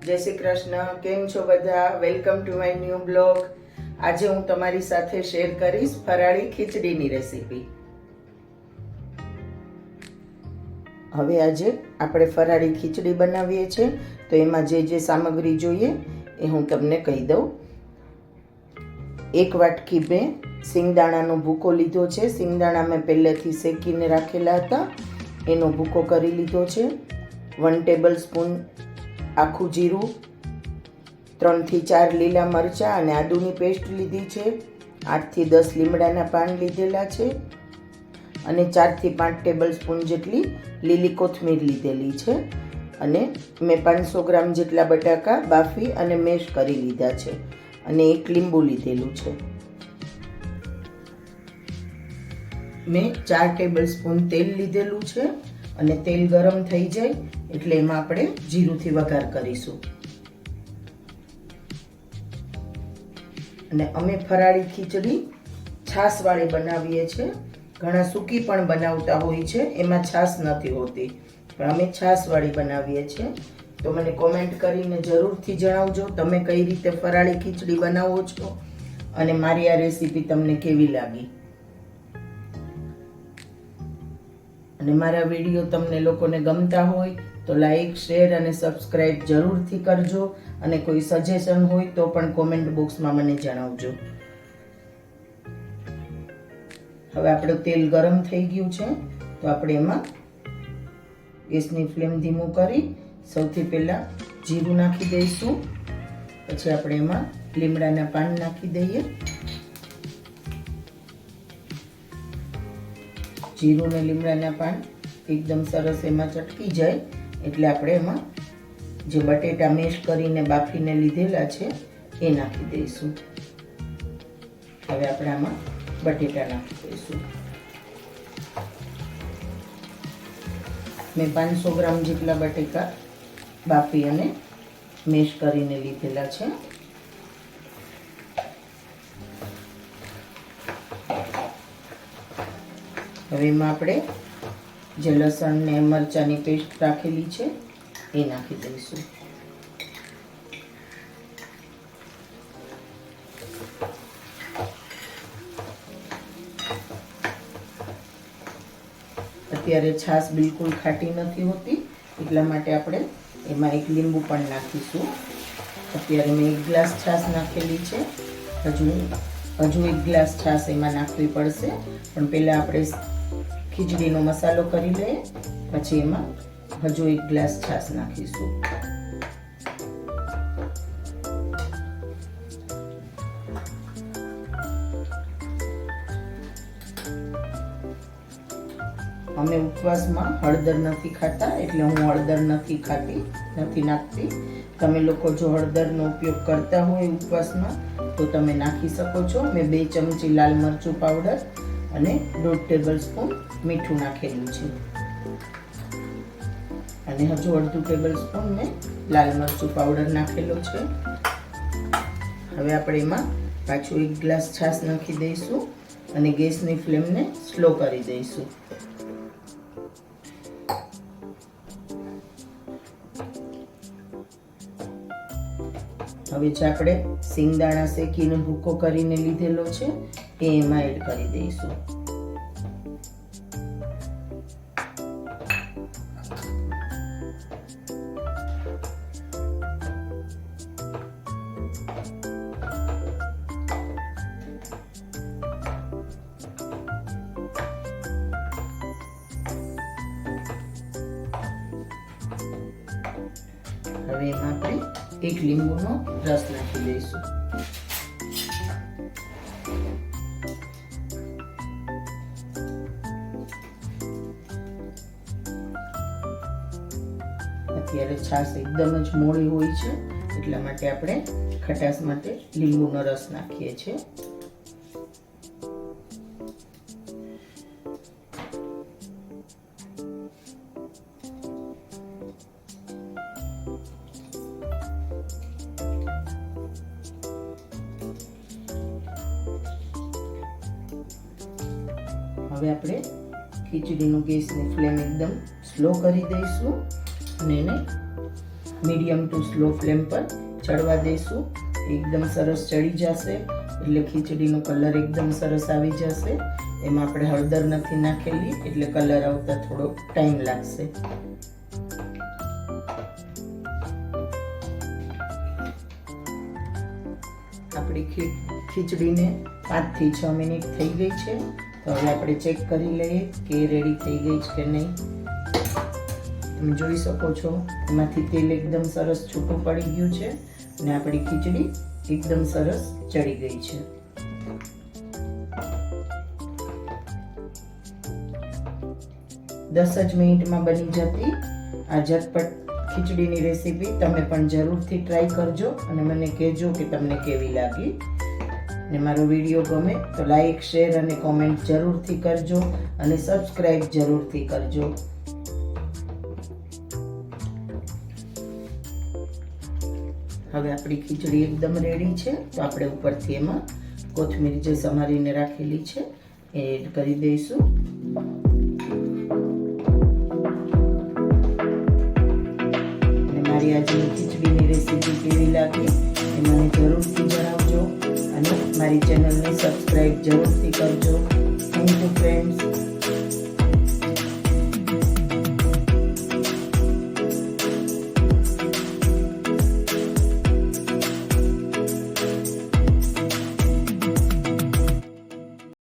જય શ્રી કૃષ્ણ. કેમ છો બધા? Welcome to my new blog. આજે હું તમારી સાથે શેર કરીશ ફરાળી ખીચડીની રેસીપી. હવે આજે આપણે ફરાળી ખીચડી બનાવીએ છીએ, તો એમાં જે સામગ્રી જોઈએ એ હું તમને કહી દઉં. એક વાટકી મેં સિંગદાણાનો ભૂકો લીધો છે. સિંગદાણા મેં પહેલેથી શેકીને રાખેલા હતા, એનો ભૂકો કરી લીધો છે. 1 ટેબલ સ્પૂન આખું જીરું, 3 થી 4 લીલા મરચાં અને આદુની પેસ્ટ લીધી છે. 8 થી 10 લીમડાના પાન લીધેલા છે અને 4 થી 5 ટેબલ સ્પૂન જેટલી લીલી કોથમીર લીધેલી છે. અને મેં 500 ગ્રામ જેટલા બટાકા બાફી અને મેશ કરી લીધા છે અને 1 લીંબુ લીધેલું છે. મેં 4 ટેબલ સ્પૂન તેલ લીધેલું છે અને તેલ ગરમ થઈ જાય એટલે એમાં આપણે જીરુંથી વઘાર કરીશું. અને અમે ફરાળી ખીચડી છાશવાળી બનાવીએ છીએ. ઘણા સૂકી પણ બનાવતા હોય છે, એમાં છાશ નથી હોતી, પણ અમે છાશવાળી બનાવીએ છીએ. તો મને કોમેન્ટ કરીને જરૂરથી જણાવજો તમે કઈ રીતે ફરાળી ખીચડી બનાવો છો અને મારી આ રેસીપી તમને કેવી લાગી. અને મારા વિડીયો તમને લોકોને ગમતા હોય તો લાઈક, શેર અને સબસ્ક્રાઇબ જરૂરથી કરજો. અને કોઈ સજેશન હોય તો પણ કોમેન્ટ બોક્સમાં મને જણાવજો. હવે આપણું તેલ ગરમ થઈ ગયું છે, તો આપણે એમાં ગેસની ફ્લેમ ધીમું કરી સૌથી પહેલાં જીરું નાખી દઈશું. પછી આપણે એમાં લીમડાના પાન નાખી દઈએ. જીરું ને લીમડાના પાન એકદમ સરસ એમાં ચટકી જાય એટલે આપણે એમાં જે બટેટા મેશ કરીને બાફીને લીધેલા છે એ નાખી દઈશું. હવે આપણે આમાં બટેટા નાખી દઈશું. મેં 500 ગ્રામ જેટલા બટેકા બાફી અને મેશ કરીને લીધેલા છે. હવે એમાં આપણે જે લસણ ને મરચાંની પેસ્ટ રાખેલી છે એ નાખી દઈશું. અત્યારે છાશ બિલકુલ ખાટી નથી હોતી, એટલા માટે આપણે એમાં 1 લીંબુ પણ નાખીશું. અત્યારે મેં 1 ગ્લાસ છાશ નાખેલી છે. હજુ 1 ગ્લાસ છાશ એમાં નાખવી પડશે, પણ પહેલાં આપણે ખીચડીનો મસાલો કરી લઈએ, પછી એમાં હજુ 1 ગ્લાસ છાશ નાખીશું. અમે ઉપવાસમાં હળદર નથી ખાતા, એટલે હું હળદર નથી નાખતી. તમે લોકો જો હળદરનો ઉપયોગ કરતા હોય ઉપવાસમાં તો તમે નાખી શકો છો. મેં 2 ચમચી લાલ મરચું પાવડર અને 1.5 ટેબલ સ્પૂન મીઠું નાખેલું છે અને હજુ 1/2 ટેબલ સ્પૂન મેં લાલ મરચું પાવડર નાખેલો છે. હવે આપણે એમાં પાછું 1 ગ્લાસ છાશ નાખી દઈશું અને ગેસની ફ્લેમને સ્લો કરી દઈશું. હવે જે આપણે સિંગદાણા શેકીને ભૂકો કરીને લીધેલો છે એ એમાં એડ કરી દઈશું. હવે એમાં આપણે 1 લીંબુનો રસ નાખી દઈશું. અત્યારે છાશ એકદમ જ મોળી હોય છે, એટલા માટે આપણે ખટાશ માટે લીંબુનો રસ નાખીએ છીએ. હવે આપણે ખીચડીનું ગેસની ફ્લેમ એકદમ સ્લો કરી દઈશું અને એને મીડિયમ ટુ સ્લો ફ્લેમ પર ચડવા દઈશું. એકદમ સરસ ચડી જશે એટલે ખીચડીનો કલર એકદમ સરસ આવી જશે. એમાં આપણે હળદર નથી નાખેલી એટલે કલર આવતા થોડો ટાઈમ લાગશે. આપણી ખીચડીને 5 થી 6 મિનિટ થઈ ગઈ છે. તો હવે આપણે ચેક કરી લઈએ કે રેડી થઈ ગઈ છે કે નહીં. તમે જોઈ શકો છો એમાંથી તેલ એકદમ સરસ છૂટું પડી ગયું છે અને આપણી ખીચડી એકદમ સરસ ચડી ગઈ છે. દસ જ મિનિટમાં બની જતી આ ઝટપટ ખીચડીની રેસીપી તમે પણ જરૂરથી ટ્રાય કરજો અને મને કહેજો કે તમને કેવી લાગી. ને મારો વિડીયો ગમે તો લાઈક, શેર અને કોમેન્ટ જરૂરથી કરજો અને સબસ્ક્રાઈબ જરૂરથી કરજો. હવે આપણી ખીચડી એકદમ રેડી છે. તો આપણે ઉપરથી એમાં કોથમીર જે સમારીને રાખેલી છે એ એડ કરી દઈશું. અને મારી આજની ખીચડીની રેસીપી કેવી લાગી એ મને જરૂરથી જણાવજો અને મારી ચેનલને સબસ્ક્રાઈબ જરૂરથી કરજો. Thank you friends.